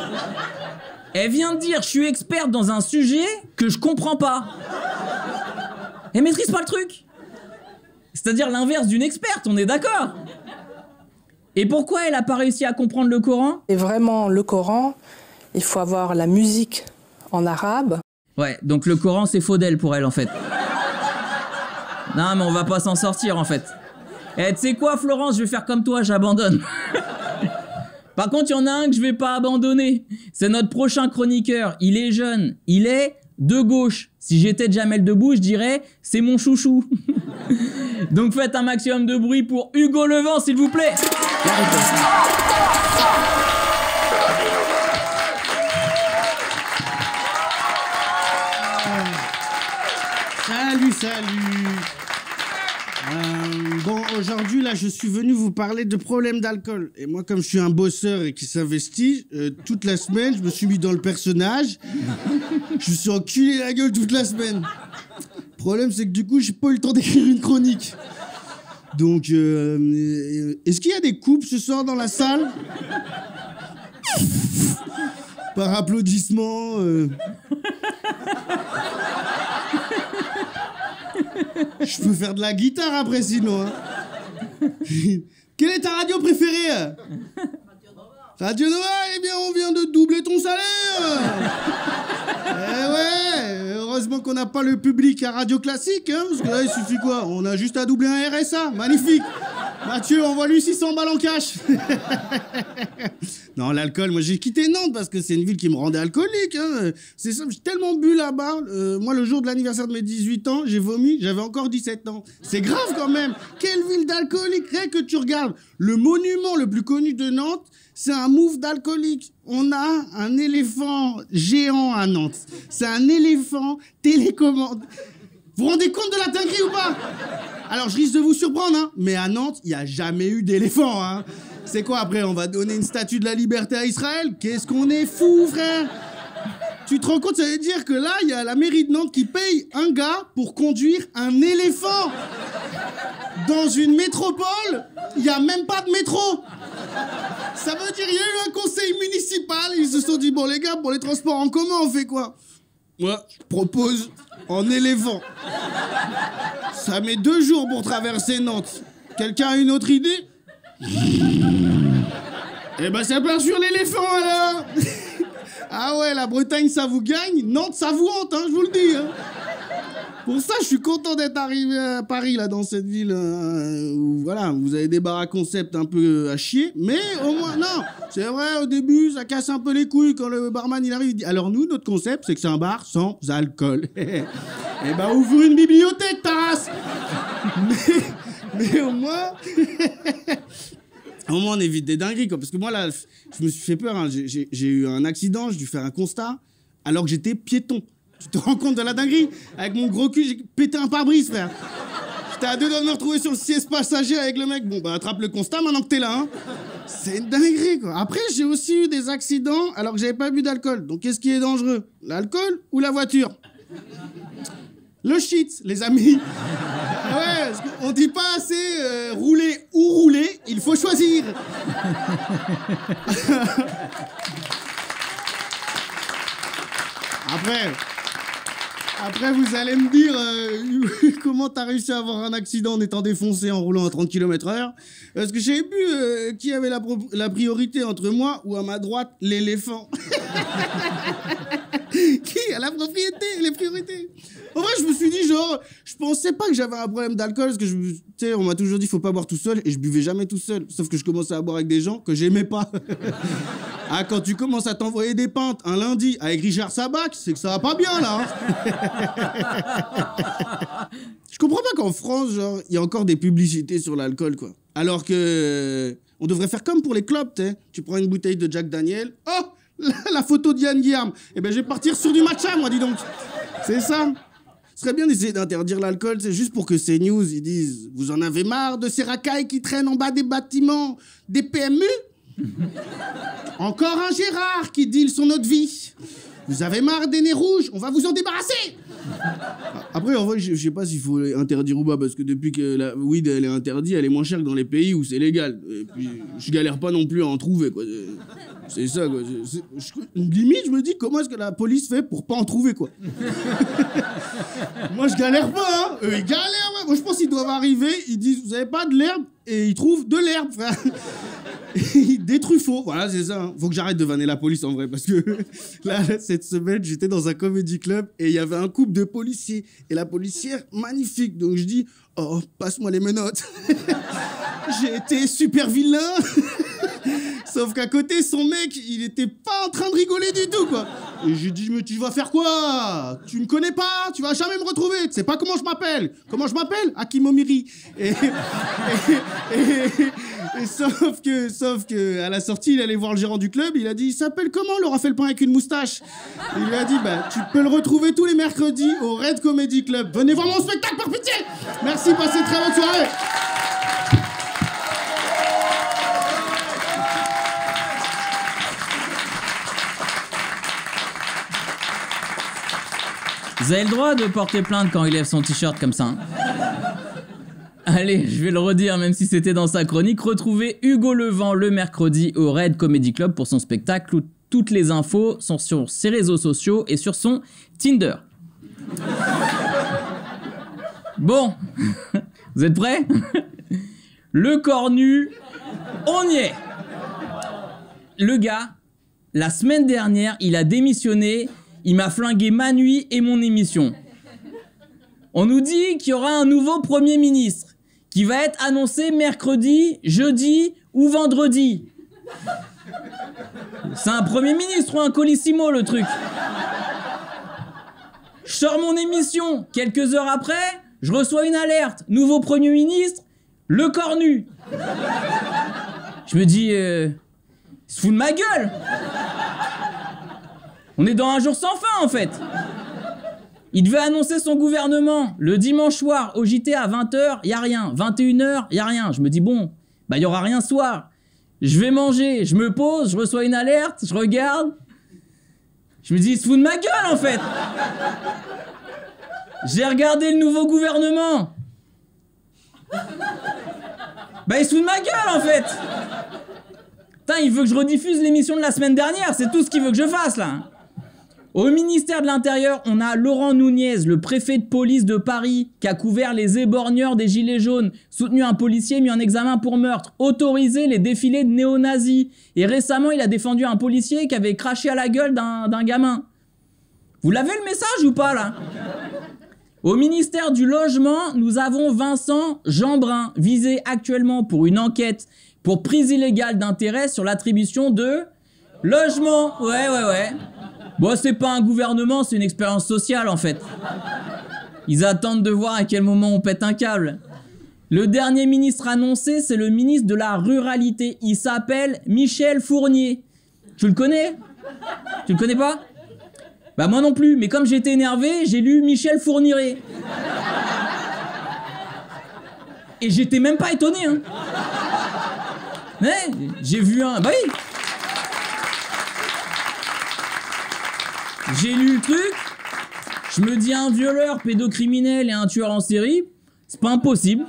Elle vient de dire, je suis experte dans un sujet que je comprends pas. Elle maîtrise pas le truc. C'est-à-dire l'inverse d'une experte, on est d'accord. Et pourquoi elle a pas réussi à comprendre le Coran? Et vraiment, le Coran, il faut avoir la musique en arabe. Ouais, donc le Coran, c'est faux d'elle pour elle, en fait. Non, mais on va pas s'en sortir, en fait. Eh, tu sais quoi, Florence, je vais faire comme toi, j'abandonne. Par contre, il y en a un que je vais pas abandonner. C'est notre prochain chroniqueur. Il est jeune, il est de gauche. Si j'étais Jamel Debbouze, je dirais, c'est mon chouchou. Donc faites un maximum de bruit pour Hugo Levent, s'il vous plaît. La riposte. Salut. Bon, aujourd'hui, là, je suis venu vous parler de problèmes d'alcool. Et moi, comme je suis un bosseur et qui s'investit, toute la semaine, je me suis mis dans le personnage. Je me suis enculé la gueule toute la semaine. Le problème, c'est que du coup, j'ai pas eu le temps d'écrire une chronique. Donc, est-ce qu'il y a des couples ce soir dans la salle? Par applaudissement. Je peux faire de la guitare après, sinon. Hein. Quelle est ta radio préférée? Radio Nova. Eh bien, on vient de doubler ton salaire. Eh ouais, heureusement qu'on n'a pas le public à Radio Classique, hein, parce que là, il suffit quoi? On a juste à doubler un RSA. Magnifique. Mathieu, envoie-lui 600 balles en cash. Non, l'alcool, moi j'ai quitté Nantes parce que c'est une ville qui me rendait alcoolique. Hein. C'est ça, j'ai tellement bu là-bas. Moi, le jour de l'anniversaire de mes 18 ans, j'ai vomi, j'avais encore 17 ans. C'est grave quand même. Quelle ville d'alcoolique. Rien que tu regardes. Le monument le plus connu de Nantes, c'est un mouf d'alcoolique. On a un éléphant géant à Nantes. C'est un éléphant télécommande. Vous vous rendez compte de la dinguerie ou pas? Alors, je risque de vous surprendre, hein, mais à Nantes, il n'y a jamais eu d'éléphant, hein. C'est quoi, après, on va donner une statue de la liberté à Israël? Qu'est-ce qu'on est fou, frère! Tu te rends compte, ça veut dire que là, il y a la mairie de Nantes qui paye un gars pour conduire un éléphant. Dans une métropole, il n'y a même pas de métro. Ça veut dire qu'il y a eu un conseil municipal, ils se sont dit, bon les gars, pour les transports en commun, on fait quoi? Moi, je propose en éléphant. Ça met 2 jours pour traverser Nantes. Quelqu'un a une autre idée? Eh ben, ça part sur l'éléphant, alors. Ah ouais, la Bretagne, ça vous gagne. Nantes, ça vous hante, hein, je vous le dis. Hein. Pour ça, je suis content d'être arrivé à Paris, là, dans cette ville où, voilà, vous avez des bars à concept un peu à chier, mais au moins, non, c'est vrai, au début, ça casse un peu les couilles quand le barman, il arrive, il dit, alors nous, notre concept, c'est que c'est un bar sans alcool. Eh ben, ouvre une bibliothèque, ta race. Mais au moins... Au moins, on évite des dingueries, quoi. Parce que moi, là, je me suis fait peur. Hein. J'ai eu un accident, j'ai dû faire un constat, alors que j'étais piéton. Tu te rends compte de la dinguerie? Avec mon gros cul, j'ai pété un pare-brise, frère. J'étais à 2 doigts de me retrouver sur le siège passager avec le mec. Bon, bah, attrape le constat maintenant que t'es là, hein. C'est une dinguerie, quoi. Après, j'ai aussi eu des accidents alors que j'avais pas bu d'alcool. Donc, qu'est-ce qui est dangereux? L'alcool ou la voiture? Le shit, les amis. Ouais, parce qu'on dit pas assez rouler ou rouler, il faut choisir. Après, vous allez me dire comment t'as réussi à avoir un accident en étant défoncé en roulant à 30 km/h. Parce que j'ai vu qui avait la priorité entre moi ou à ma droite, l'éléphant. Qui a la propriété, les priorités? En vrai, je me suis dit, genre, je pensais pas que j'avais un problème d'alcool, parce que, tu sais, on m'a toujours dit, faut pas boire tout seul, et je buvais jamais tout seul. Sauf que je commençais à boire avec des gens que j'aimais pas. Ah, quand tu commences à t'envoyer des pintes un lundi avec Richard Sabac, c'est que ça va pas bien, là. Hein. Je comprends pas qu'en France, genre, il y a encore des publicités sur l'alcool, quoi. Alors que on devrait faire comme pour les clubs, tu sais. Tu prends une bouteille de Jack Daniel, oh, la photo d'Yann Guillaume. Eh ben, je vais partir sur du matcha, moi, dis donc. C'est ça. Ce serait bien d'essayer d'interdire l'alcool, c'est juste pour que CNews, ils disent « Vous en avez marre de ces racailles qui traînent en bas des bâtiments des PMU ?» Encore un Gérard qui deal sur notre vie. Vous avez marre des nez rouges, on va vous en débarrasser. Après, en vrai, je sais pas s'il faut interdire ou pas, parce que depuis que la weed elle est interdite, elle est moins chère que dans les pays où c'est légal. Et puis, je galère pas non plus à en trouver, quoi. C'est ça, quoi. Limite, je me dis, comment est-ce que la police fait pour pas en trouver, quoi. Moi, je galère pas, hein. Eux, ils galèrent, ouais. Moi, je pense qu'ils doivent arriver, ils disent, vous avez pas de l'herbe? Et ils trouvent de l'herbe, frère. Des Truffauts, voilà, c'est ça. Hein. Faut que j'arrête de vanner la police, en vrai, parce que là, cette semaine, j'étais dans un comédie club et il y avait un couple de policiers. Et la policière, magnifique. Donc, je dis, oh, passe-moi les menottes. J'ai été super vilain. Sauf qu'à côté, son mec, il était pas en train de rigoler du tout, quoi. Et j'ai dit, mais tu vas faire quoi? Tu me connais pas? Tu vas jamais me retrouver. Tu sais pas comment je m'appelle? Comment je m'appelle? Hakim Omiri. Et sauf que, à la sortie, il allait voir le gérant du club, il a dit, il s'appelle comment Laura Felpin avec une moustache? Et il lui a dit, bah, tu peux le retrouver tous les mercredis au Red Comedy Club. Venez voir mon spectacle, par pitié! Merci, passez une très bonne soirée! Vous avez le droit de porter plainte quand il lève son t-shirt comme ça. Hein. Allez, je vais le redire même si c'était dans sa chronique. Retrouvez Hugo Levent le mercredi au Red Comedy Club pour son spectacle où toutes les infos sont sur ses réseaux sociaux et sur son Tinder. Bon, vous êtes prêts? Le cornu, on y est. Le gars, la semaine dernière, il a démissionné. Il m'a flingué ma nuit et mon émission. On nous dit qu'il y aura un nouveau Premier ministre qui va être annoncé mercredi, jeudi ou vendredi. C'est un Premier ministre ou un colissimo, le truc. Je sors mon émission. Quelques heures après, je reçois une alerte. Nouveau Premier ministre, le cornu. Je me dis, il se fout de ma gueule. On est dans un jour sans fin, en fait. Il devait annoncer son gouvernement le dimanche soir au JT à 20h, y a rien. 21h, y a rien. Je me dis, bon, bah, y aura rien ce soir. Je vais manger, je me pose, je reçois une alerte, je regarde. Je me dis, il se fout de ma gueule, en fait. J'ai regardé le nouveau gouvernement. Bah, il se fout de ma gueule, en fait. Putain, il veut que je rediffuse l'émission de la semaine dernière. C'est tout ce qu'il veut que je fasse, là. Au ministère de l'Intérieur, on a Laurent Nunez, le préfet de police de Paris, qui a couvert les éborgneurs des Gilets jaunes, soutenu un policier mis en examen pour meurtre, autorisé les défilés de néo-nazis. Et récemment, il a défendu un policier qui avait craché à la gueule d'un gamin. Vous l'avez le message ou pas, là? Au ministère du Logement, nous avons Vincent Jeanbrun, visé actuellement pour une enquête pour prise illégale d'intérêt sur l'attribution de logements. Ouais. Bon, c'est pas un gouvernement, c'est une expérience sociale, en fait. Ils attendent de voir à quel moment on pète un câble. Le dernier ministre annoncé, c'est le ministre de la Ruralité. Il s'appelle Michel Fournier. Tu le connais? Tu le connais pas? Bah moi non plus, mais comme j'étais énervé, j'ai lu Michel Fourniret. Et j'étais même pas étonné, hein. Ouais, j'ai vu un... Bah oui. J'ai lu le truc, je me dis un violeur, pédocriminel et un tueur en série, c'est pas impossible.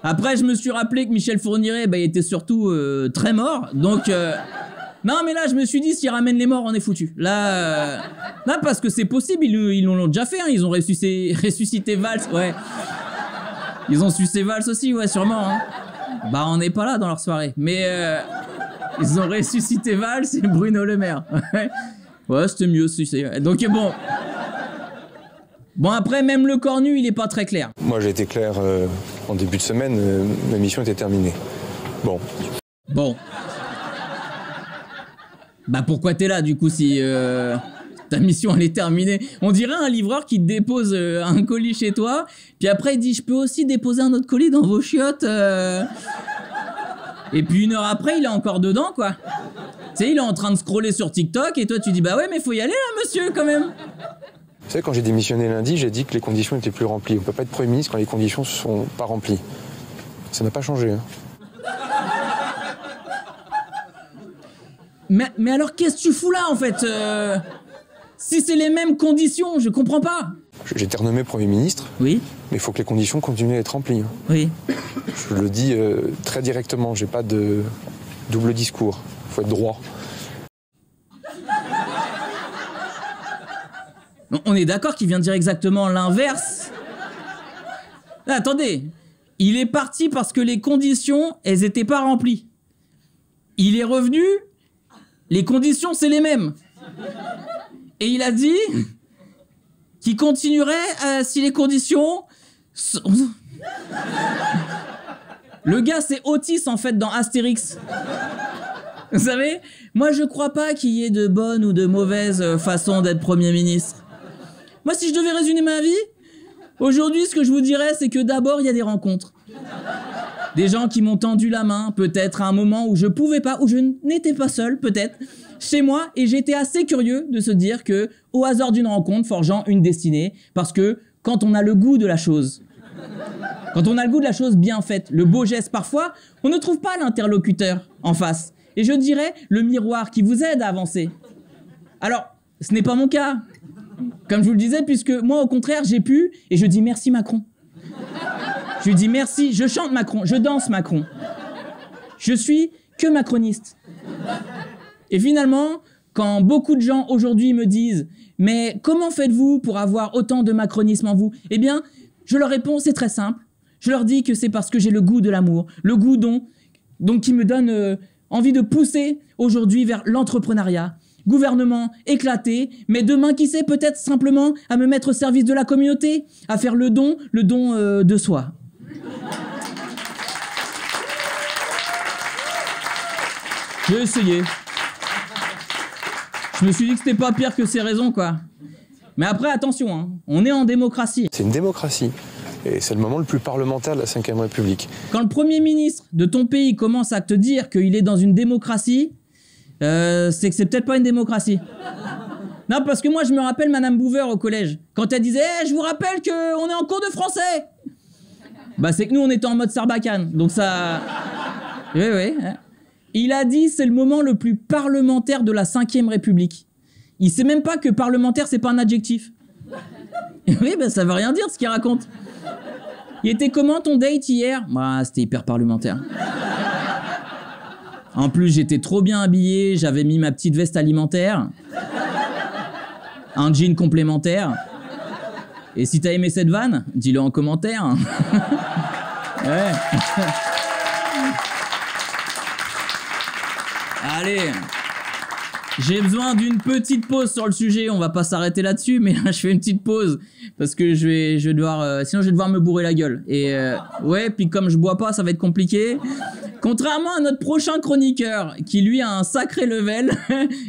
Après, je me suis rappelé que Michel Fourniret, bah, il était surtout très mort, donc... Non, mais là, je me suis dit, s'il ramène les morts, on est foutu. Là, parce que c'est possible, ils l'ont déjà fait, hein, ils ont ressuscité Valls, ouais. Ils ont sucé Valls aussi, ouais, sûrement, hein. Bah, on n'est pas là dans leur soirée, mais... Ils ont ressuscité Valls et Bruno Le Maire. Ouais, c'était mieux sucer. Donc bon. Bon, après, même le cornu, il est pas très clair. Moi, j'ai été clair en début de semaine, ma mission était terminée. Bon. Bah pourquoi t'es là, du coup, si ta mission, elle est terminée? On dirait un livreur qui te dépose un colis chez toi, puis après, il dit, je peux aussi déposer un autre colis dans vos chiottes Et puis une heure après, il est encore dedans, quoi. Tu sais, il est en train de scroller sur TikTok et toi, tu dis, bah ouais, mais faut y aller, là, monsieur, quand même. Vous savez, quand j'ai démissionné lundi, j'ai dit que les conditions étaient plus remplies. On peut pas être Premier ministre quand les conditions ne sont pas remplies. Ça n'a pas changé. Hein. Mais alors, qu'est-ce que tu fous là, en fait Si c'est les mêmes conditions, je comprends pas. J'ai été renommé Premier ministre. Oui. Mais il faut que les conditions continuent à être remplies. Oui. Je le dis très directement, j'ai pas de double discours. Il faut être droit. On est d'accord qu'il vient de dire exactement l'inverse. Là, attendez. Il est parti parce que les conditions, elles étaient pas remplies. Il est revenu, les conditions, c'est les mêmes. Et il a dit qu'il continuerait si les conditions... Le gars, c'est Otis, en fait, dans Astérix. Vous savez, moi, je crois pas qu'il y ait de bonnes ou de mauvaises façons d'être Premier ministre. Moi, si je devais résumer ma vie, aujourd'hui, ce que je vous dirais, c'est que d'abord, il y a des rencontres. Des gens qui m'ont tendu la main, peut-être à un moment où je pouvais pas, où je n'étais pas seul, peut-être, chez moi, et j'étais assez curieux de se dire que, au hasard d'une rencontre, forgeant une destinée, parce que quand on a le goût de la chose, quand on a le goût de la chose bien faite, le beau geste, parfois, on ne trouve pas l'interlocuteur en face. Et je dirais le miroir qui vous aide à avancer. Alors, ce n'est pas mon cas. Comme je vous le disais, puisque moi, au contraire, j'ai pu, et je dis merci Macron. Je lui dis merci, je chante Macron, je danse Macron. Je suis que macroniste. Et finalement, quand beaucoup de gens aujourd'hui me disent « Mais comment faites-vous pour avoir autant de macronisme en vous ?» Eh bien, je leur réponds, c'est très simple. Je leur dis que c'est parce que j'ai le goût de l'amour, le goût donc qui me donne envie de pousser aujourd'hui vers l'entrepreneuriat. Gouvernement éclaté, mais demain, qui sait, peut-être simplement à me mettre au service de la communauté, à faire le don de soi. J'ai essayé. Je me suis dit que c'était pas pire que ces raisons, quoi. Mais après, attention, hein, on est en démocratie. C'est une démocratie. Et c'est le moment le plus parlementaire de la Ve République. Quand le Premier ministre de ton pays commence à te dire qu'il est dans une démocratie, c'est que c'est peut-être pas une démocratie. Non, parce que moi, je me rappelle Madame Bouver au collège. Quand elle disait « je vous rappelle qu'on est en cours de français !» Bah, c'est que nous, on était en mode Sarbacane. Donc ça... Oui. Il a dit « c'est le moment le plus parlementaire de la Ve République ». Il sait même pas que parlementaire, c'est pas un adjectif. Oui, bah, ça veut rien dire, ce qu'il raconte. Il était comment ton date hier? Bah, c'était hyper parlementaire. En plus, j'étais trop bien habillé, j'avais mis ma petite veste alimentaire, un jean complémentaire. Et si t'as aimé cette vanne, dis-le en commentaire. Ouais. Allez, j'ai besoin d'une petite pause sur le sujet, on va pas s'arrêter là-dessus, mais là je fais une petite pause parce que je vais devoir, sinon je vais devoir me bourrer la gueule. Et ouais, puis comme je bois pas, ça va être compliqué. Contrairement à notre prochain chroniqueur, qui lui a un sacré level,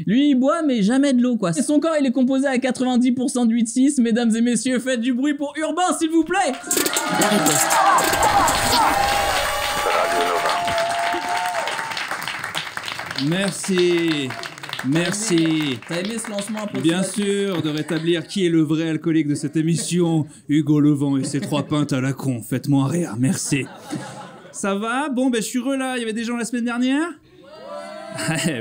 lui il boit mais jamais de l'eau quoi. Et son corps il est composé à 90% d'huile 6, mesdames et messieurs, faites du bruit pour Urbain s'il vous plaît. La riposte. Merci. Merci. T'as aimé ce lancement un peu? Bien sûr, de rétablir qui est le vrai alcoolique de cette émission, Hugo Levent et ses 3 pintes à la con. Faites-moi rire, merci. Ça va? Bon, ben je suis heureux là. Il y avait des gens la semaine dernière?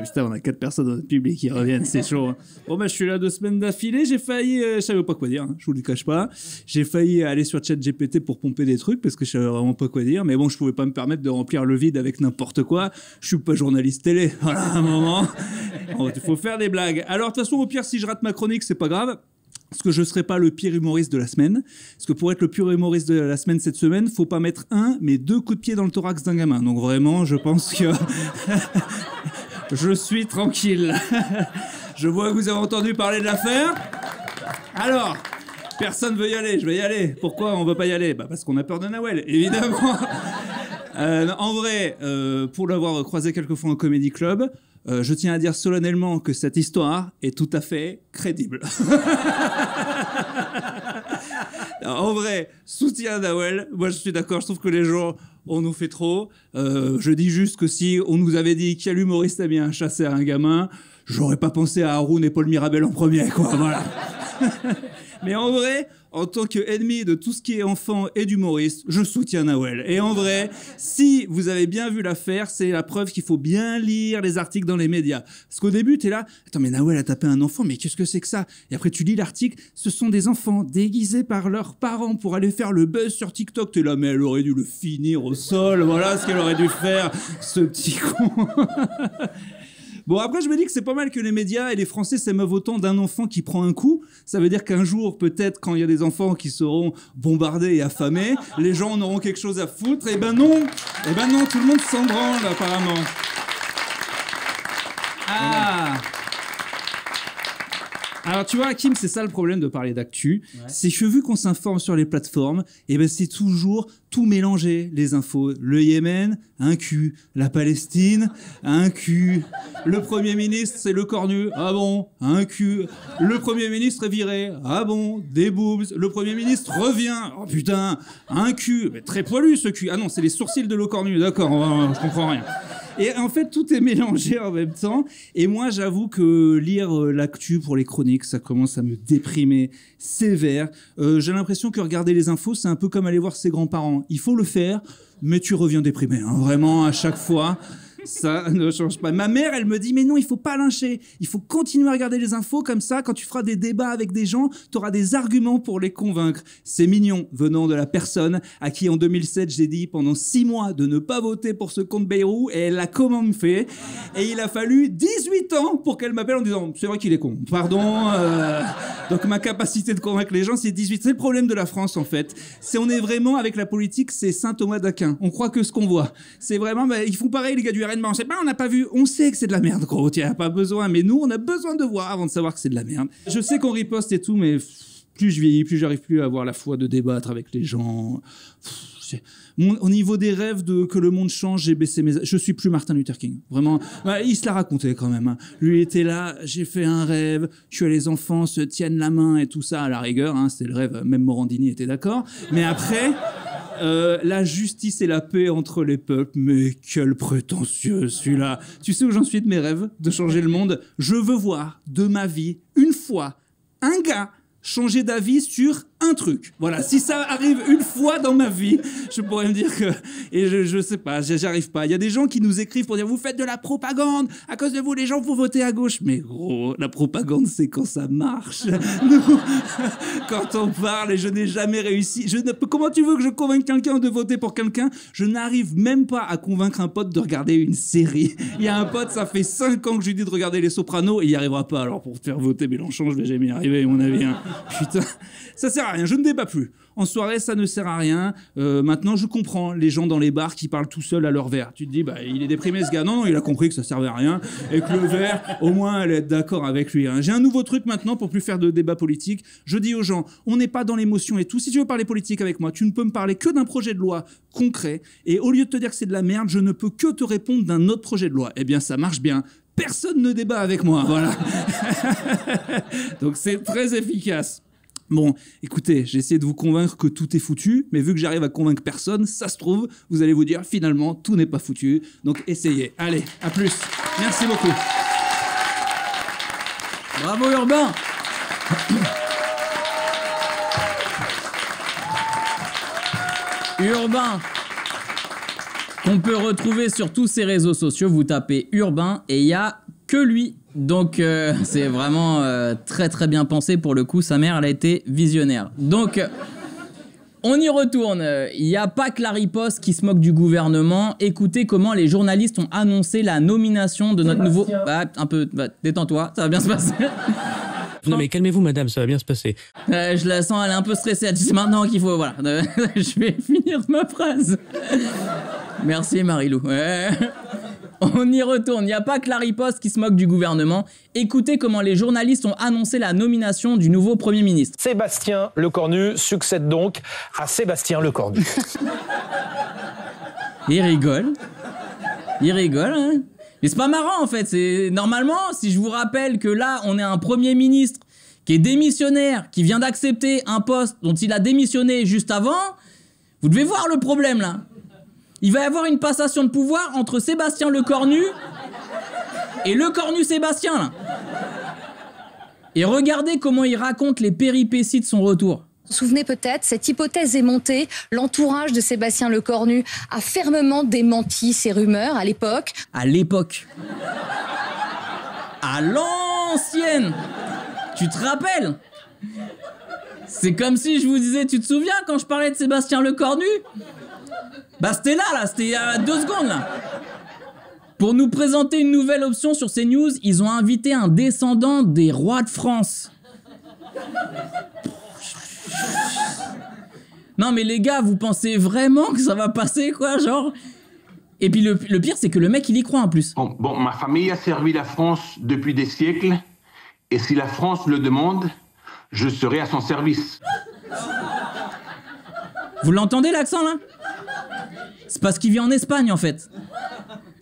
Putain, on a 4 personnes dans notre public qui reviennent, c'est chaud. Hein. Bon, ben je suis là 2 semaines d'affilée. J'ai failli, je savais pas quoi dire, hein, je vous le cache pas. J'ai failli aller sur ChatGPT pour pomper des trucs parce que je savais vraiment pas quoi dire. Mais bon, je pouvais pas me permettre de remplir le vide avec n'importe quoi. Je suis pas journaliste télé. Voilà, à un moment. Il faut faire des blagues. Alors, de toute façon, au pire, si je rate ma chronique, c'est pas grave. Parce que je serai pas le pire humoriste de la semaine. Parce que pour être le pire humoriste de la semaine cette semaine, faut pas mettre 1, mais 2 coups de pied dans le thorax d'un gamin. Donc vraiment, je pense que je suis tranquille. Je vois que vous avez entendu parler de l'affaire. Alors, personne veut y aller, je vais y aller. Pourquoi on veut pas y aller? Bah parce qu'on a peur de Nawel, évidemment. En vrai, pour l'avoir croisé quelques fois en Comedy Club, je tiens à dire solennellement que cette histoire est tout à fait crédible. En vrai, soutien à Nawel, moi je suis d'accord, je trouve que les gens, on nous fait trop. Je dis juste que si on nous avait dit quel humoriste a bien chassé un gamin, j'aurais pas pensé à Haroun et Paul Mirabel en premier, quoi, voilà. Mais en vrai, en tant qu'ennemi de tout ce qui est enfant et d'humoriste, je soutiens Nawel. Et en vrai, si vous avez bien vu l'affaire, c'est la preuve qu'il faut bien lire les articles dans les médias. Parce qu'au début, t'es là, attends, mais Nawel a tapé un enfant, mais qu'est-ce que c'est que ça? Et après, tu lis l'article, ce sont des enfants déguisés par leurs parents pour aller faire le buzz sur TikTok. T'es là, mais elle aurait dû le finir au sol, voilà ce qu'elle aurait dû faire, ce petit con. Bon, après, je me dis que c'est pas mal que les médias et les Français s'émeuvent autant d'un enfant qui prend un coup. Ça veut dire qu'un jour, peut-être, quand il y a des enfants qui seront bombardés et affamés, les gens en auront quelque chose à foutre. Eh ben non, tout le monde s'en branle, apparemment. Ah! Alors tu vois, Hakim, c'est ça le problème de parler d'actu, c'est que vu qu'on s'informe sur les plateformes, et ben c'est toujours tout mélangé, les infos. Le Yémen, un cul. La Palestine, un cul. Le Premier ministre, c'est le cornu. Ah bon, un cul. Le Premier ministre est viré. Ah bon, des boobs. Le Premier ministre revient. Oh putain, un cul. Mais très poilu ce cul. Ah non, c'est les sourcils de le cornu, d'accord, je comprends rien. Et en fait, tout est mélangé en même temps. Et moi, j'avoue que lire l'actu pour les chroniques, ça commence à me déprimer sévère. J'ai l'impression que regarder les infos, c'est un peu comme aller voir ses grands-parents. Il faut le faire, mais tu reviens déprimé, hein, vraiment, à chaque fois. Ça ne change pas. Ma mère, elle me dit, mais non, il faut pas lyncher. Il faut continuer à regarder les infos comme ça. Quand tu feras des débats avec des gens, tu auras des arguments pour les convaincre. C'est mignon, venant de la personne à qui, en 2007, j'ai dit pendant 6 mois de ne pas voter pour ce compte Bayrou, et elle l'a comment me fait. Et il a fallu 18 ans pour qu'elle m'appelle en disant, c'est vrai qu'il est con. Pardon. Donc ma capacité de convaincre les gens, c'est 18. C'est le problème de la France, en fait. C'est on est vraiment, avec la politique, c'est Saint Thomas d'Aquin. On croit que ce qu'on voit. C'est vraiment, bah, ils font pareil, les gars du RN. On sait pas, on n'a pas vu, on sait que c'est de la merde, gros, il n'y a pas besoin, mais nous, on a besoin de voir avant de savoir que c'est de la merde. Je sais qu'on riposte et tout, mais plus je vieillis, plus j'arrive plus à avoir la foi de débattre avec les gens. Au niveau des rêves de que le monde change, j'ai baissé mes... Je suis plus Martin Luther King, vraiment. Ouais, il se l'a raconté quand même. Hein. Lui était là, j'ai fait un rêve, que les enfants se tiennent la main et tout ça, à la rigueur, hein, c'était le rêve, même Morandini était d'accord. Mais après... la justice et la paix entre les peuples, mais quel prétentieux celui-là. Tu sais où j'en suis de mes rêves de changer le monde? Je veux voir de ma vie, une fois, un gars changer d'avis sur un truc. Voilà, si ça arrive une fois dans ma vie, je pourrais me dire que... Et je sais pas, j'arrive pas. Il y a des gens qui nous écrivent pour dire « Vous faites de la propagande, à cause de vous, les gens vont voter à gauche. » Mais gros, la propagande, c'est quand ça marche. Nous, quand on parle, et je n'ai jamais réussi... Comment tu veux que je convainque quelqu'un de voter pour quelqu'un? Je n'arrive même pas à convaincre un pote de regarder une série. Il y a un pote, ça fait 5 ans que je lui dis de regarder Les Sopranos, et il n'y arrivera pas. Alors pour faire voter Mélenchon, je vais jamais y arriver, à mon avis. Hein. Putain, ça sert à rien, je ne débat plus. En soirée, ça ne sert à rien. Maintenant, je comprends les gens dans les bars qui parlent tout seuls à leur verre. Tu te dis, bah, il est déprimé ce gars. Non, il a compris que ça servait à rien. Et que le verre, au moins, elle est d'accord avec lui. Hein. J'ai un nouveau truc maintenant pour plus faire de débat politique. Je dis aux gens, on n'est pas dans l'émotion et tout. Si tu veux parler politique avec moi, tu ne peux me parler que d'un projet de loi concret. Et au lieu de te dire que c'est de la merde, je ne peux que te répondre d'un autre projet de loi. Eh bien, ça marche bien. Personne ne débat avec moi, voilà. Donc c'est très efficace. Bon, écoutez, j'ai essayé de vous convaincre que tout est foutu, mais vu que j'arrive à convaincre personne, ça se trouve, vous allez vous dire, finalement, tout n'est pas foutu. Donc essayez. Allez, à plus. Merci beaucoup. Bravo Urbain. Urbain, qu'on peut retrouver sur tous ses réseaux sociaux. Vous tapez Urbain et il y a que lui. Donc c'est vraiment très très bien pensé pour le coup. Sa mère, elle a été visionnaire. Donc on y retourne. Il n'y a pas que la riposte qui se moque du gouvernement. Écoutez comment les journalistes ont annoncé la nomination de notre nouveau... Bah, un peu... Bah, détends-toi, ça va bien se passer. Non mais calmez-vous madame, ça va bien se passer. Je la sens, elle est un peu stressée. Elle dit c'est maintenant qu'il faut... Voilà. Je vais finir ma phrase. Merci Marilou. On y retourne, il n'y a pas que la riposte qui se moque du gouvernement. Écoutez comment les journalistes ont annoncé la nomination du nouveau Premier ministre. Sébastien Lecornu succède donc à Sébastien Lecornu. Il rigole, hein. Mais c'est pas marrant en fait, c'est... Normalement, si je vous rappelle que là, on est un Premier ministre qui est démissionnaire, qui vient d'accepter un poste dont il a démissionné juste avant, vous devez voir le problème là. Il va y avoir une passation de pouvoir entre Sébastien Lecornu et Lecornu Sébastien, là. Et regardez comment il raconte les péripéties de son retour. Vous vous souvenez peut-être, cette hypothèse est montée. L'entourage de Sébastien Lecornu a fermement démenti ces rumeurs à l'époque. À l'époque. À l'ancienne. Tu te rappelles? C'est comme si je vous disais, tu te souviens quand je parlais de Sébastien Lecornu? Bah c'était là, c'était il y a 2 secondes là. Pour nous présenter une nouvelle option sur CNews, ils ont invité un descendant des rois de France. Non mais les gars, vous pensez vraiment que ça va passer quoi, genre? Et puis le pire c'est que le mec il y croit en plus. Bon, ma famille a servi la France depuis des siècles, et si la France le demande, je serai à son service. Vous l'entendez l'accent là? C'est parce qu'il vit en Espagne en fait.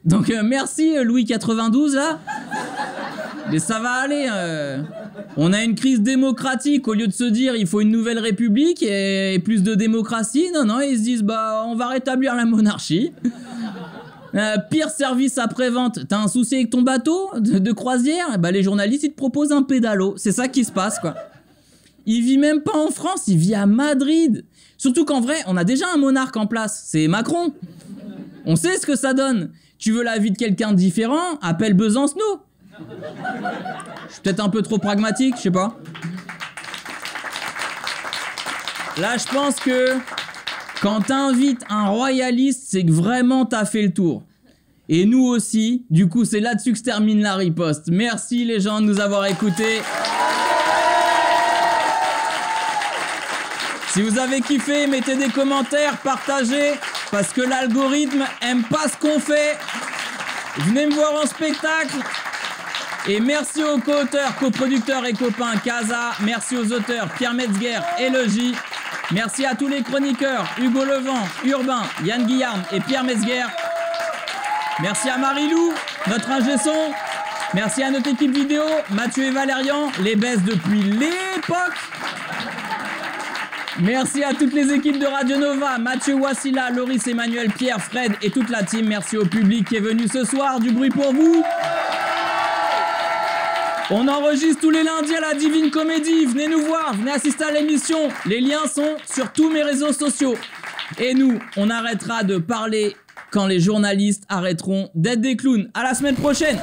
Donc merci Louis 92 là. Mais ça va aller. On a une crise démocratique, au lieu de se dire il faut une nouvelle république et plus de démocratie, non, ils se disent bah on va rétablir la monarchie. Pire service après-vente, t'as un souci avec ton bateau de croisière, bah les journalistes ils te proposent un pédalo, c'est ça qui se passe quoi. Il vit même pas en France, il vit à Madrid. Surtout qu'en vrai, on a déjà un monarque en place, c'est Macron. On sait ce que ça donne. Tu veux la vie de quelqu'un de différent, appelle Besancenot. Je suis peut-être un peu trop pragmatique, je sais pas. Là, je pense que quand t'invites un royaliste, c'est que vraiment t'as fait le tour. Et nous aussi, du coup, c'est là-dessus que se termine la riposte. Merci les gens de nous avoir écoutés. Si vous avez kiffé, mettez des commentaires, partagez, parce que l'algorithme aime pas ce qu'on fait. Venez me voir en spectacle. Et merci aux co-auteurs, coproducteurs et copains Casa. Merci aux auteurs Pierre Metzger et Logi. Merci à tous les chroniqueurs Hugo Levent, Urbain, Yann Guillarme et Pierre Metzger. Merci à Marie-Lou, notre ingé son. Merci à notre équipe vidéo, Mathieu et Valérian, les baisses depuis l'époque. Merci à toutes les équipes de Radio Nova, Mathieu Wassila, Loris, Emmanuel, Pierre, Fred et toute la team. Merci au public qui est venu ce soir, du bruit pour vous. On enregistre tous les lundis à la Divine Comédie. Venez nous voir, venez assister à l'émission. Les liens sont sur tous mes réseaux sociaux. Et nous, on arrêtera de parler quand les journalistes arrêteront d'être des clowns. À la semaine prochaine.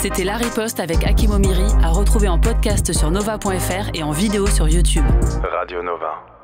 C'était La Riposte avec Hakim Omiri, à retrouver en podcast sur nova.fr et en vidéo sur YouTube. Radio Nova.